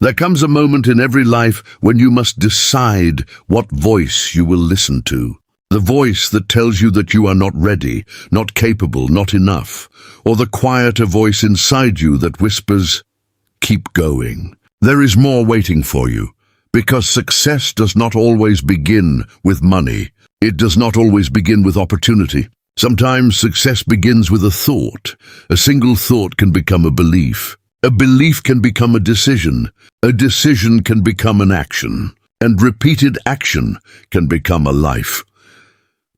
There comes a moment in every life when you must decide what voice you will listen to. The voice that tells you that you are not ready, not capable, not enough, or the quieter voice inside you that whispers, "Keep going. There is more waiting for you." Because success does not always begin with money. It does not always begin with opportunity. Sometimes success begins with a thought. A single thought can become a belief. A belief can become a decision. A decision can become an action. And repeated action can become a life.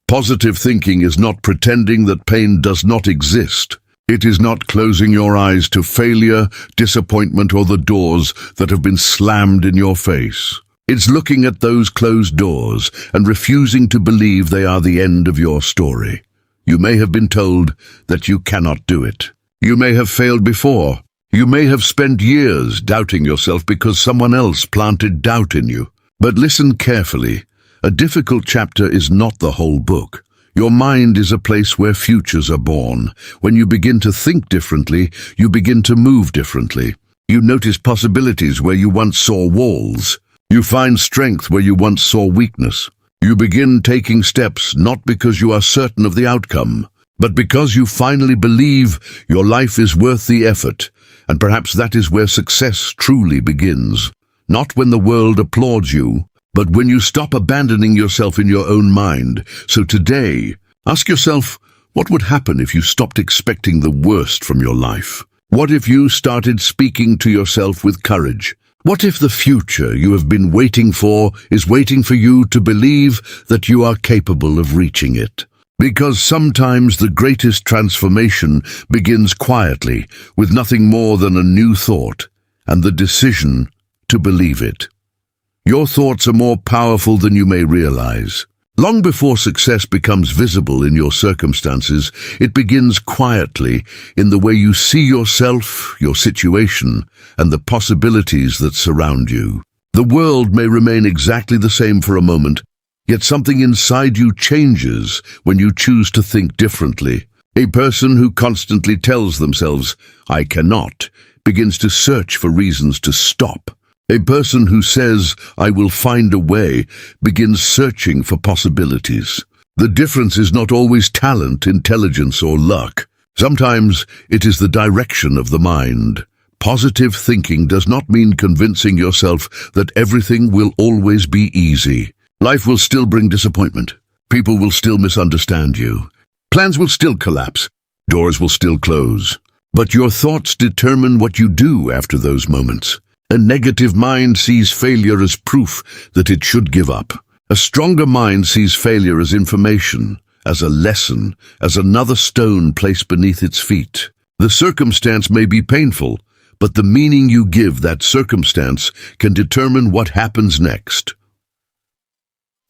Positive thinking is not pretending that pain does not exist. It is not closing your eyes to failure, disappointment, or the doors that have been slammed in your face. It's looking at those closed doors and refusing to believe they are the end of your story. You may have been told that you cannot do it. You may have failed before. You may have spent years doubting yourself because someone else planted doubt in you. But listen carefully. A difficult chapter is not the whole book. Your mind is a place where futures are born. When you begin to think differently, you begin to move differently. You notice possibilities where you once saw walls. You find strength where you once saw weakness. You begin taking steps not because you are certain of the outcome, but because you finally believe your life is worth the effort. And perhaps that is where success truly begins. Not when the world applauds you, but when you stop abandoning yourself in your own mind. So today, ask yourself, what would happen if you stopped expecting the worst from your life? What if you started speaking to yourself with courage? What if the future you have been waiting for is waiting for you to believe that you are capable of reaching it? Because sometimes the greatest transformation begins quietly, with nothing more than a new thought and the decision to believe it. Your thoughts are more powerful than you may realize. Long before success becomes visible in your circumstances, it begins quietly in the way you see yourself, your situation, and the possibilities that surround you. The world may remain exactly the same for a moment, yet something inside you changes when you choose to think differently. A person who constantly tells themselves, "I cannot," begins to search for reasons to stop. A person who says, "I will find a way," begins searching for possibilities. The difference is not always talent, intelligence, or luck. Sometimes it is the direction of the mind. Positive thinking does not mean convincing yourself that everything will always be easy. Life will still bring disappointment. People will still misunderstand you. Plans will still collapse. Doors will still close. But your thoughts determine what you do after those moments. A negative mind sees failure as proof that it should give up. A stronger mind sees failure as information, as a lesson, as another stone placed beneath its feet. The circumstance may be painful, but the meaning you give that circumstance can determine what happens next.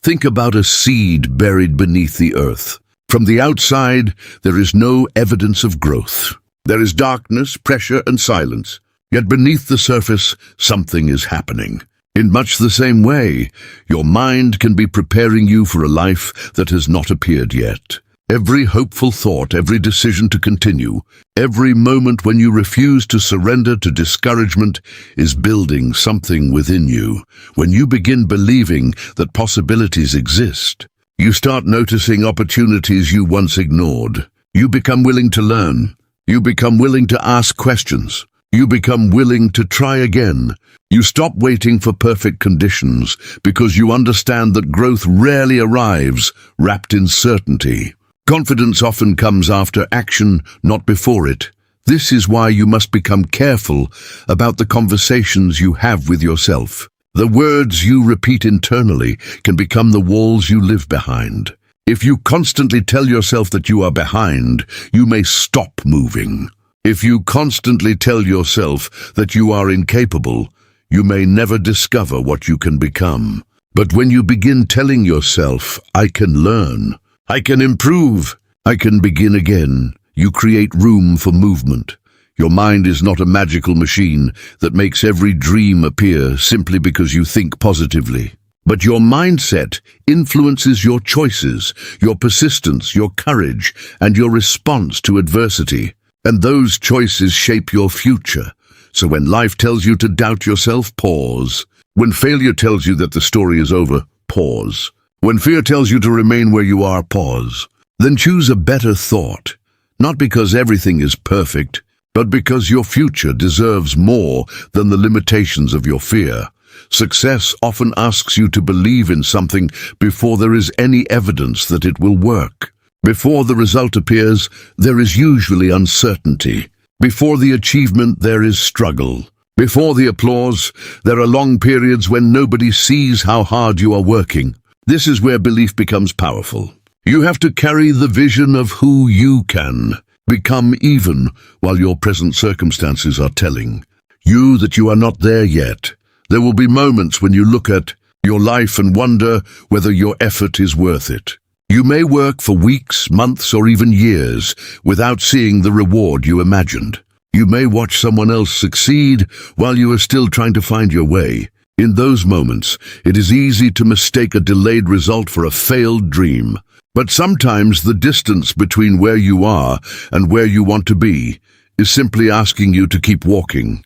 Think about a seed buried beneath the earth. From the outside, there is no evidence of growth. There is darkness, pressure, and silence. Yet beneath the surface, something is happening. In much the same way, your mind can be preparing you for a life that has not appeared yet. Every hopeful thought, every decision to continue, every moment when you refuse to surrender to discouragement is building something within you. When you begin believing that possibilities exist, you start noticing opportunities you once ignored. You become willing to learn. You become willing to ask questions. You become willing to try again. You stop waiting for perfect conditions because you understand that growth rarely arrives wrapped in certainty. Confidence often comes after action, not before it. This is why you must become careful about the conversations you have with yourself. The words you repeat internally can become the walls you live behind. If you constantly tell yourself that you are behind, you may stop moving. If you constantly tell yourself that you are incapable, you may never discover what you can become. But when you begin telling yourself, "I can learn, I can improve, I can begin again," you create room for movement. Your mind is not a magical machine that makes every dream appear simply because you think positively. But your mindset influences your choices, your persistence, your courage, and your response to adversity. And those choices shape your future. So when life tells you to doubt yourself, pause. When failure tells you that the story is over, pause. When fear tells you to remain where you are, pause. Then choose a better thought. Not because everything is perfect, but because your future deserves more than the limitations of your fear. Success often asks you to believe in something before there is any evidence that it will work. Before the result appears, there is usually uncertainty. Before the achievement, there is struggle. Before the applause, there are long periods when nobody sees how hard you are working. This is where belief becomes powerful. You have to carry the vision of who you can become even while your present circumstances are telling you that you are not there yet. There will be moments when you look at your life and wonder whether your effort is worth it. You may work for weeks, months, or even years without seeing the reward you imagined. You may watch someone else succeed while you are still trying to find your way. In those moments, it is easy to mistake a delayed result for a failed dream. But sometimes the distance between where you are and where you want to be is simply asking you to keep walking.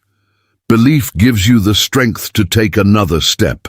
Belief gives you the strength to take another step.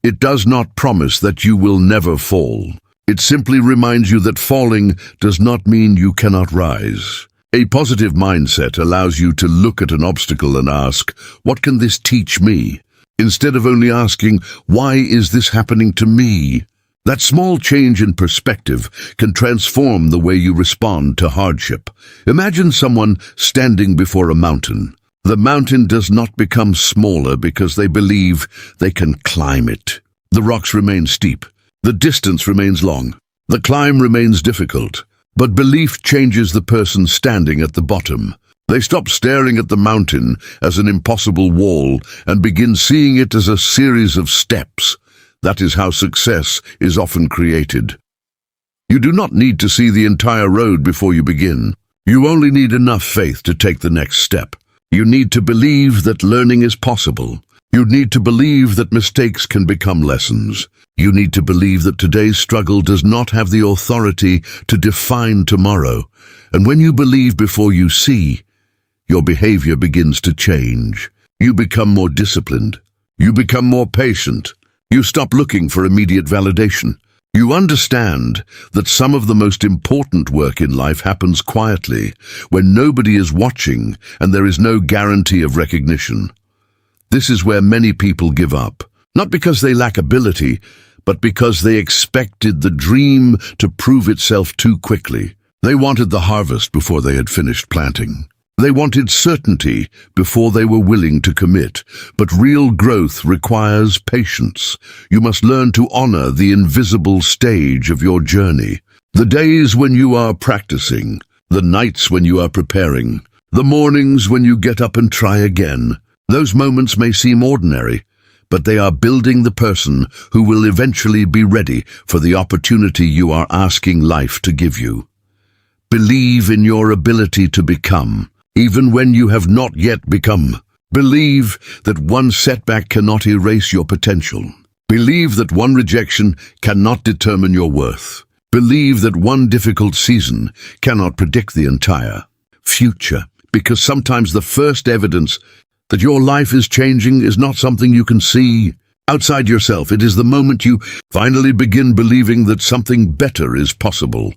It does not promise that you will never fall. It simply reminds you that falling does not mean you cannot rise. A positive mindset allows you to look at an obstacle and ask, "What can this teach me?" Instead of only asking, "Why is this happening to me?" That small change in perspective can transform the way you respond to hardship. Imagine someone standing before a mountain. The mountain does not become smaller because they believe they can climb it. The rocks remain steep. The distance remains long. The climb remains difficult. But belief changes the person standing at the bottom. They stop staring at the mountain as an impossible wall and begin seeing it as a series of steps. That is how success is often created. You do not need to see the entire road before you begin. You only need enough faith to take the next step. You need to believe that learning is possible. You need to believe that mistakes can become lessons. You need to believe that today's struggle does not have the authority to define tomorrow. And when you believe before you see, your behavior begins to change. You become more disciplined. You become more patient. You stop looking for immediate validation. You understand that some of the most important work in life happens quietly, when nobody is watching and there is no guarantee of recognition. This is where many people give up, not because they lack ability, but because they expected the dream to prove itself too quickly. They wanted the harvest before they had finished planting. They wanted certainty before they were willing to commit. But real growth requires patience. You must learn to honor the invisible stage of your journey. The days when you are practicing, the nights when you are preparing, the mornings when you get up and try again. Those moments may seem ordinary, but they are building the person who will eventually be ready for the opportunity you are asking life to give you. Believe in your ability to become, even when you have not yet become. Believe that one setback cannot erase your potential. Believe that one rejection cannot determine your worth. Believe that one difficult season cannot predict the entire future, because sometimes the first evidence that your life is changing is not something you can see outside yourself. It is the moment you finally begin believing that something better is possible.